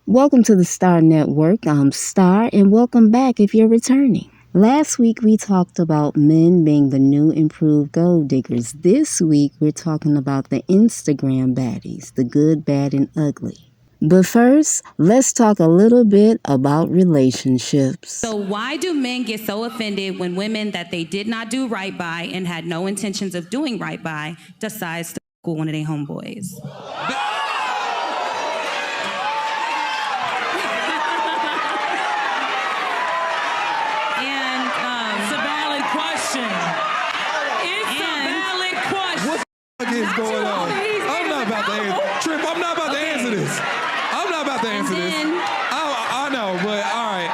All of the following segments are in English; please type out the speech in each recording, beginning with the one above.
Welcome to the Star Network. I'm Star, and welcome back if you're returning. Last week, we talked about men being the new improved gold diggers. This week, we're talking about the Instagram baddies, the good, bad, and ugly. But first, let's talk a little bit about relationships. So why do men get so offended when women that they did not do right by and had no intentions of doing right by decides to go one of their homeboys? What is going on? I'm not about to answer. Trip, I'm not about to answer this. I'm not about to answer this. I know, but all right.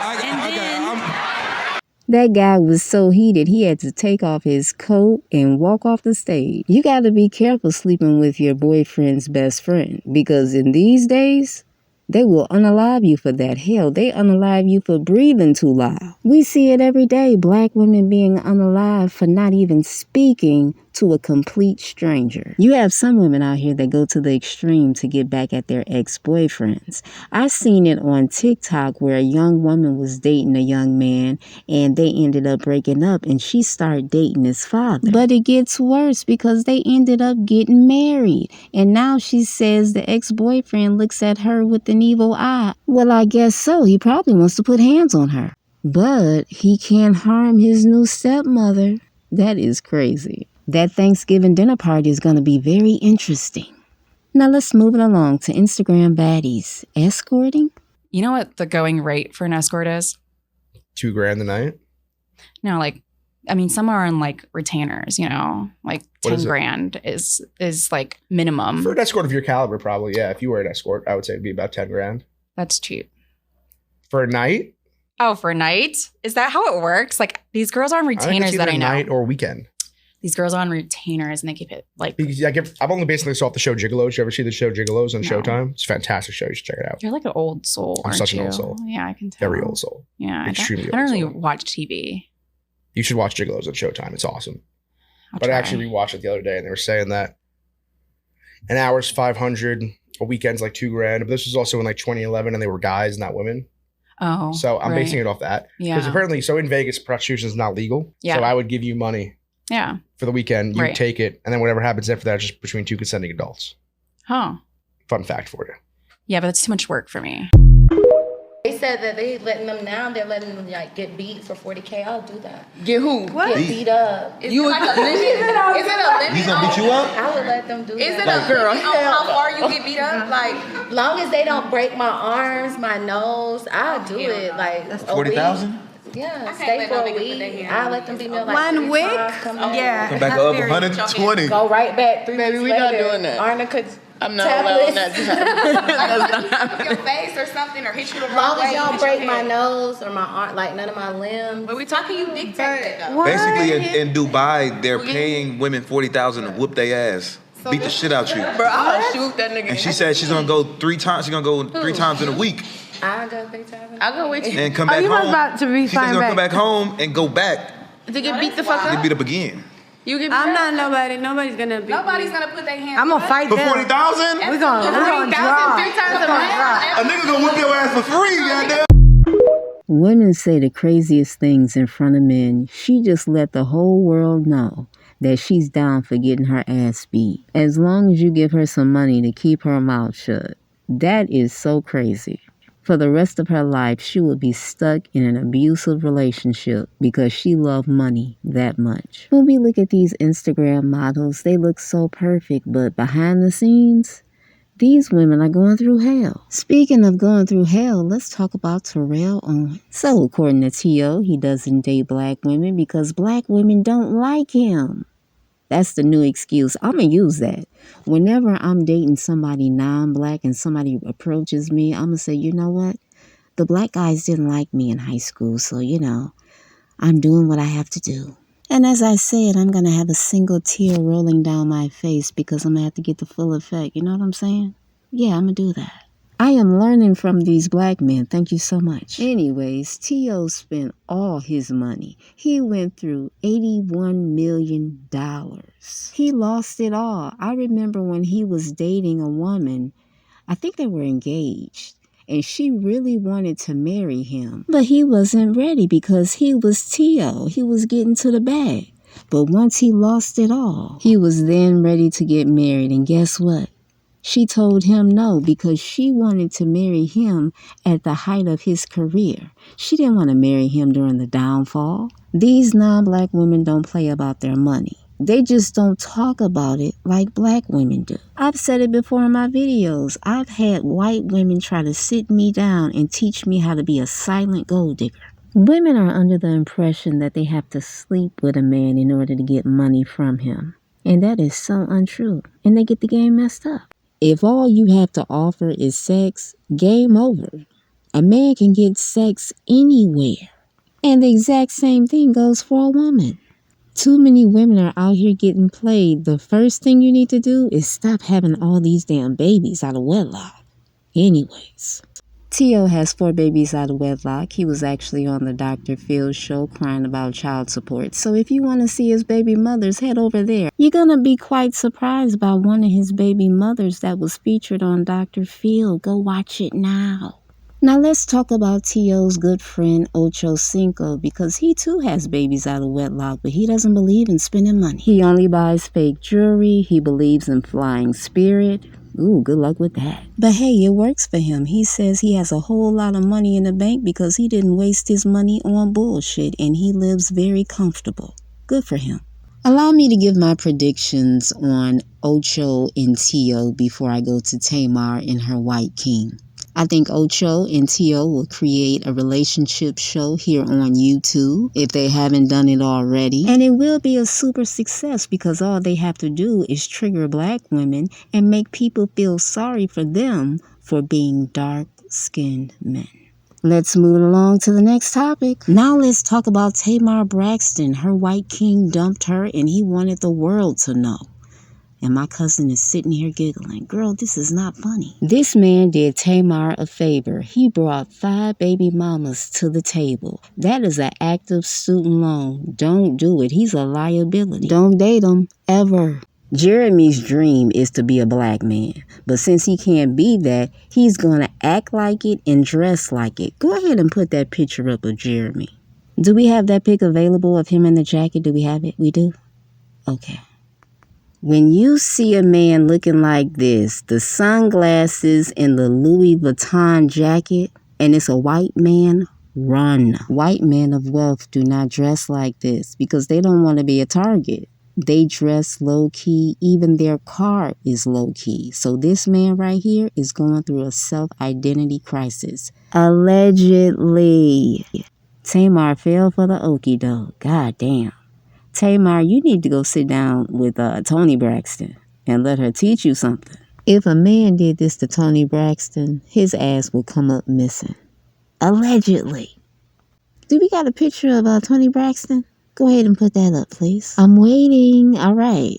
That guy was so heated, he had to take off his coat and walk off the stage. You got to be careful sleeping with your boyfriend's best friend, because in these days, they will unalive you for that. Hell, they unalive you for breathing too loud. We see it every day, black women being unalive for not even speaking to a complete stranger. You have some women out here that go to the extreme to get back at their ex-boyfriends. I seen it on TikTok where a young woman was dating a young man and they ended up breaking up and she started dating his father. But it gets worse because they ended up getting married. And now she says the ex-boyfriend looks at her with an evil eye. Well, I guess so. He probably wants to put hands on her. But he can't harm his new stepmother. That is crazy. That Thanksgiving dinner party is going to be very interesting. Now let's move it along to Instagram baddies. Escorting? You know what the going rate for an escort is? $2,000 a night? No, some are on retainers, like 10 grand is like minimum. For an escort of your caliber, probably, yeah. If you were an escort, I would say it'd be about 10 grand. That's cheap. For a night? Oh, for a night? Is that how it works? Like these girls are on retainers that I know. Night or weekend. These girls are on retainers and they keep it I've only basically saw the show Gigolos. You ever see the show Gigolos on Showtime? It's a fantastic show. You should check it out. You're like an old soul. I'm such an old soul. Yeah, I can tell. Very old soul. Yeah, extremely old. I don't really watch TV. You should watch Gigolos on Showtime. It's awesome. I actually rewatched it the other day and they were saying that an hour's $500, a weekend's like $2,000. But this was also in 2011 and they were guys, not women. Oh, so I'm basing it off that. Yeah. Because apparently, so in Vegas, prostitution is not legal. Yeah. So I would give you money. Yeah. For the weekend, you take it, and then whatever happens after that is just between two consenting adults. Huh. Fun fact for you. Yeah, but that's too much work for me. They said that they letting them now. They're letting them get beat for $40K. I'll do that. Get who? What? Get beat up. Is it a limit? Is it a limit? He's gonna beat you up? I would let them do that. Is it a girl? How far you get beat up? Like, long as they don't break my arms, my nose, I'll do it. That's 40,000. Yeah, stay for a week. I'll let them be me 1 week. Come back up 120. Go right back. 3 Baby, weeks we not later. doing that. Arna could. I'm not allowing that to happen. That's not happening. Your face or something, or hit you the As wrong long way. as y'all break my nose or my arm, none of my limbs. But we talking you dictate that though. Basically, in Dubai, they're paying women $40,000 to whoop their ass, beat the shit out you. Bro, I'll shoot that nigga. And she said she's gonna go 3 times. She's gonna go 3 times in a week. I'll go 3 times. I'll go with you. And come back you home. was about to be She's gonna come back home and go back. To get beat the fuck Get up. beat up again. You get beat I'm up. not nobody. Nobody's gonna beat Nobody's me. gonna put their hands. I'm gonna fight For them. 40,000? We're gonna draw. 3 times a month. A nigga gonna whip your ass for free, goddamn. Women say the craziest things in front of men. She just let the whole world know that she's down for getting her ass beat, as long as you give her some money to keep her mouth shut. That is so crazy. For the rest of her life, she will be stuck in an abusive relationship because she loved money that much. When we look at these Instagram models, they look so perfect, but behind the scenes, these women are going through hell. Speaking of going through hell, let's talk about Terrell Owens. So according to T.O., he doesn't date black women because black women don't like him. That's the new excuse. I'm going to use that. Whenever I'm dating somebody non-black and somebody approaches me, I'm going to say, you know what? The black guys didn't like me in high school, so, I'm doing what I have to do. And as I said, I'm going to have a single tear rolling down my face because I'm going to have to get the full effect. You know what I'm saying? Yeah, I'm going to do that. I am learning from these black men. Thank you so much. Anyways, T.O. spent all his money. He went through $81 million. He lost it all. I remember when he was dating a woman, I think they were engaged, and she really wanted to marry him. But he wasn't ready because he was T.O. He was getting to the bag. But once he lost it all, he was then ready to get married. And guess what? She told him no because she wanted to marry him at the height of his career. She didn't want to marry him during the downfall. These non-black women don't play about their money. They just don't talk about it like black women do. I've said it before in my videos. I've had white women try to sit me down and teach me how to be a silent gold digger. Women are under the impression that they have to sleep with a man in order to get money from him. And that is so untrue. And they get the game messed up. If all you have to offer is sex, game over. A man can get sex anywhere. And the exact same thing goes for a woman. Too many women are out here getting played. The first thing you need to do is stop having all these damn babies out of wedlock. Anyways, T.O. has 4 babies out of wedlock. He was actually on the Dr. Phil show crying about child support. So if you want to see his baby mothers, head over there. You're going to be quite surprised by one of his baby mothers that was featured on Dr. Phil. Go watch it now. Now let's talk about T.O.'s good friend Ocho Cinco because he too has babies out of wedlock, but he doesn't believe in spending money. He only buys fake jewelry. He believes in flying spirit. Ooh, good luck with that. But hey, it works for him. He says he has a whole lot of money in the bank because he didn't waste his money on bullshit and he lives very comfortable. Good for him. Allow me to give my predictions on Ocho and T.O. before I go to Tamar and her white king. I think Ocho and T.O. will create a relationship show here on YouTube if they haven't done it already. And it will be a super success because all they have to do is trigger black women and make people feel sorry for them for being dark-skinned men. Let's move along to the next topic. Now let's talk about Tamar Braxton. Her white king dumped her and he wanted the world to know. And my cousin is sitting here giggling. Girl, this is not funny. This man did Tamar a favor. He brought 5 baby mamas to the table. That is an active student loan. Don't do it. He's a liability. Don't date him, ever. Jeremy's dream is to be a black man. But since he can't be that, he's going to act like it and dress like it. Go ahead and put that picture up of Jeremy. Do we have that pic available of him in the jacket? Do we have it? We do? Okay. When you see a man looking like this, the sunglasses and the Louis Vuitton jacket, and it's a white man, run. White men of wealth do not dress like this because they don't want to be a target. They dress low-key. Even their car is low-key. So this man right here is going through a self-identity crisis. Allegedly. Tamar fell for the okie doke. God damn. Tamar, you need to go sit down with Toni Braxton and let her teach you something. If a man did this to Toni Braxton, his ass would come up missing. Allegedly. Do we got a picture of Toni Braxton? Go ahead and put that up, please. I'm waiting. All right.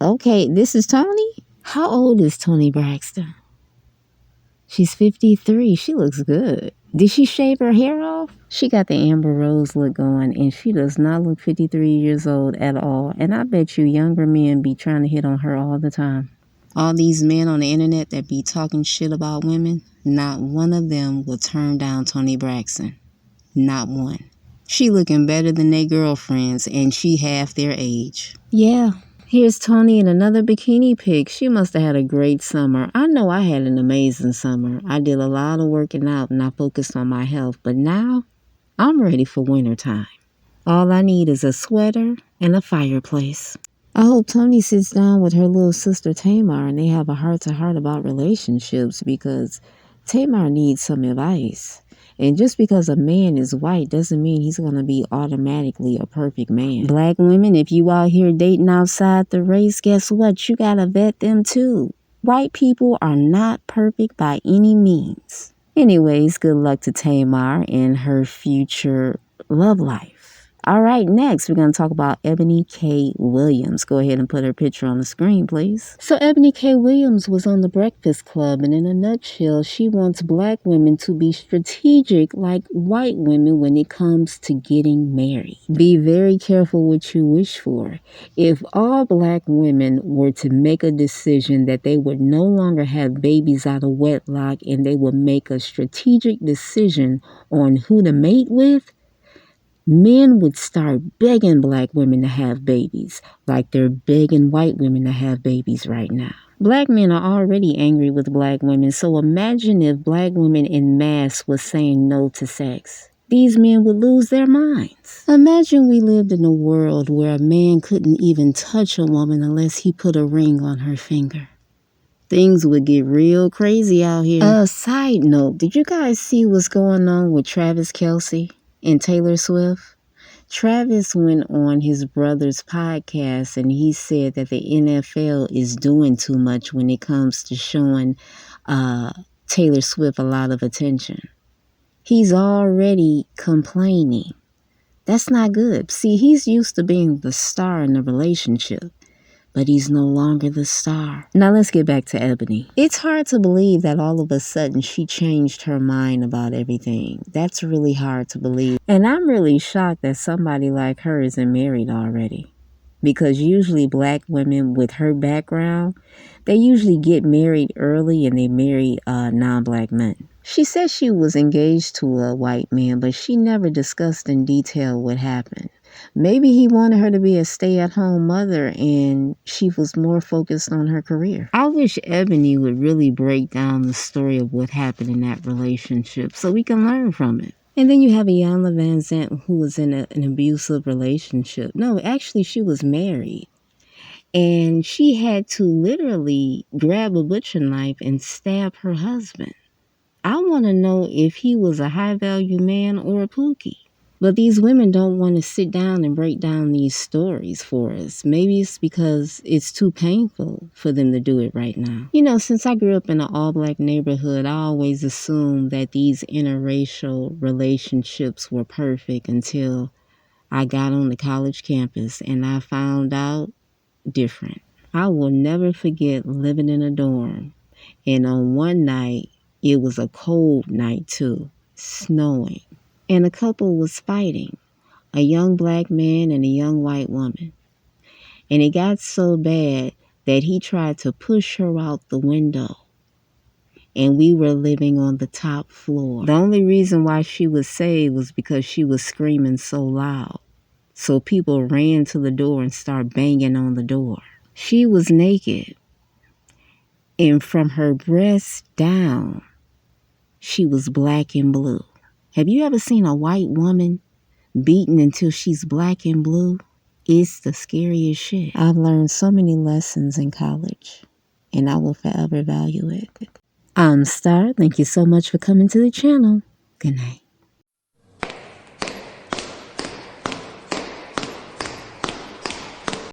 Okay, this is Toni? How old is Toni Braxton? She's 53. She looks good. Did she shave her hair off? She got the Amber Rose look going, and she does not look 53 years old at all. And I bet you younger men be trying to hit on her all the time. All these men on the internet that be talking shit about women, not one of them will turn down Toni Braxton. Not one. She looking better than their girlfriends, and she half their age. Yeah. Here's Toni in another bikini pic. She must have had a great summer. I know I had an amazing summer. I did a lot of working out and I focused on my health. But now, I'm ready for wintertime. All I need is a sweater and a fireplace. I hope Toni sits down with her little sister Tamar and they have a heart-to-heart about relationships because Tamar needs some advice. And just because a man is white doesn't mean he's going to be automatically a perfect man. Black women, if you out here dating outside the race, guess what? You got to vet them too. White people are not perfect by any means. Anyways, good luck to Tamar and her future love life. All right, next we're going to talk about Ebony K. Williams. Go ahead and put her picture on the screen, please. So Ebony K. Williams was on the Breakfast Club, and in a nutshell, she wants black women to be strategic like white women when it comes to getting married. Be very careful what you wish for. If all black women were to make a decision that they would no longer have babies out of wedlock and they would make a strategic decision on who to mate with, men would start begging black women to have babies like they're begging white women to have babies right now. Black men are already angry with black women, so imagine if black women en masse was saying no to sex. These men would lose their minds. Imagine we lived in a world where a man couldn't even touch a woman unless he put a ring on her finger. Things would get real crazy out here. Side note, did you guys see what's going on with Travis Kelce and Taylor Swift? Travis went on his brother's podcast and he said that the NFL is doing too much when it comes to showing Taylor Swift a lot of attention. He's already complaining. That's not good. See, he's used to being the star in the relationship, but he's no longer the star. Now let's get back to Ebony. It's hard to believe that all of a sudden she changed her mind about everything. That's really hard to believe. And I'm really shocked that somebody like her isn't married already. Because usually black women with her background, they usually get married early and they marry non-black men. She said she was engaged to a white man, but she never discussed in detail what happened. Maybe he wanted her to be a stay-at-home mother and she was more focused on her career. I wish Ebony would really break down the story of what happened in that relationship so we can learn from it. And then you have Iyanla Vanzant, who was in an abusive relationship. No, actually she was married. And she had to literally grab a butcher knife and stab her husband. I want to know if he was a high-value man or a pookie. But these women don't want to sit down and break down these stories for us. Maybe it's because it's too painful for them to do it right now. You know, since I grew up in an all-black neighborhood, I always assumed that these interracial relationships were perfect until I got on the college campus and I found out different. I will never forget living in a dorm. And on one night, it was a cold night too, snowing. And a couple was fighting, a young black man and a young white woman. And it got so bad that he tried to push her out the window. And we were living on the top floor. The only reason why she was saved was because she was screaming so loud. So people ran to the door and started banging on the door. She was naked. And from her breast down, she was black and blue. Have you ever seen a white woman beaten until she's black and blue? It's the scariest shit. I've learned so many lessons in college, and I will forever value it. I'm Star. Thank you so much for coming to the channel. Good night.